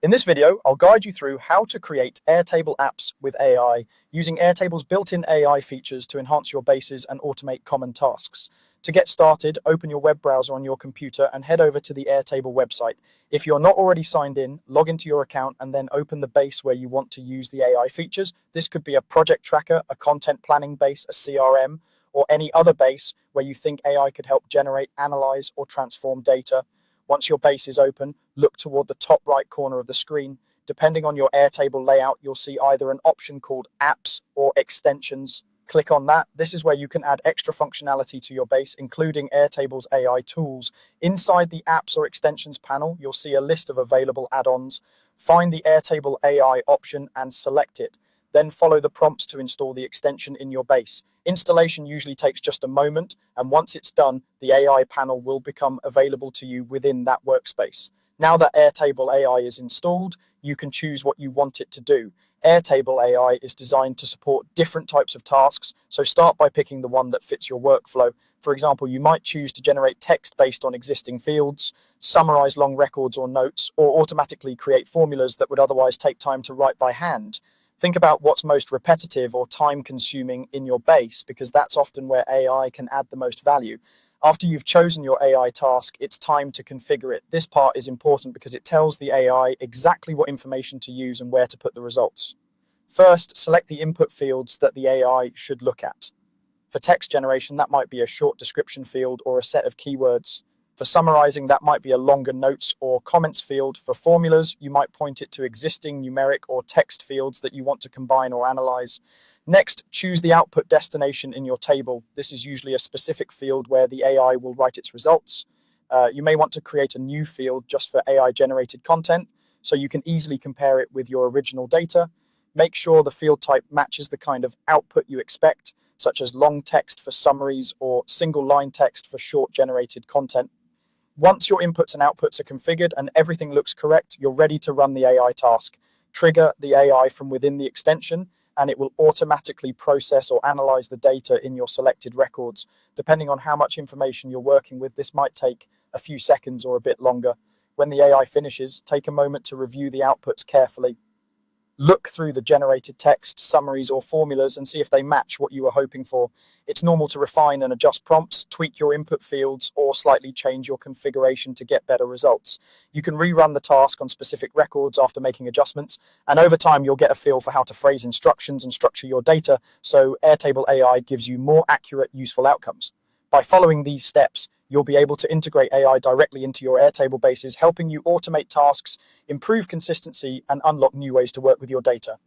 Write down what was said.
In this video, I'll guide you through how to create Airtable apps with AI, using Airtable's built-in AI features to enhance your bases and automate common tasks. To get started, open your web browser on your computer and head over to the Airtable website. If you're not already signed in, log into your account and then open the base where you want to use the AI features. This could be a project tracker, a content planning base, a CRM, or any other base where you think AI could help generate, analyze, or transform data. Once your base is open, look toward the top right corner of the screen. Depending on your Airtable layout, you'll see either an option called Apps or Extensions. Click on that. This is where you can add extra functionality to your base, including Airtable's AI tools. Inside the Apps or Extensions panel, you'll see a list of available add-ons. Find the Airtable AI option and select it. Then follow the prompts to install the extension in your base. Installation usually takes just a moment, and once it's done, the AI panel will become available to you within that workspace. Now that Airtable AI is installed, you can choose what you want it to do. Airtable AI is designed to support different types of tasks, so start by picking the one that fits your workflow. For example, you might choose to generate text based on existing fields, summarize long records or notes, or automatically create formulas that would otherwise take time to write by hand. Think about what's most repetitive or time-consuming in your base, because that's often where AI can add the most value. After you've chosen your AI task, it's time to configure it. This part is important because it tells the AI exactly what information to use and where to put the results. First, select the input fields that the AI should look at. For text generation, that might be a short description field or a set of keywords. For summarizing, that might be a longer notes or comments field. For formulas, you might point it to existing numeric or text fields that you want to combine or analyze. Next, choose the output destination in your table. This is usually a specific field where the AI will write its results. You may want to create a new field just for AI-generated content, so you can easily compare it with your original data. Make sure the field type matches the kind of output you expect, such as long text for summaries or single line text for short generated content. Once your inputs and outputs are configured and everything looks correct, you're ready to run the AI task. Trigger the AI from within the extension, and it will automatically process or analyze the data in your selected records. Depending on how much information you're working with, this might take a few seconds or a bit longer. When the AI finishes, take a moment to review the outputs carefully. Look through the generated text, summaries, or formulas and see if they match what you were hoping for. It's normal to refine and adjust prompts, tweak your input fields, or slightly change your configuration to get better results. You can rerun the task on specific records after making adjustments, and over time you'll get a feel for how to phrase instructions and structure your data, so Airtable AI gives you more accurate, useful outcomes. By following these steps, you'll be able to integrate AI directly into your Airtable bases, helping you automate tasks, improve consistency, and unlock new ways to work with your data.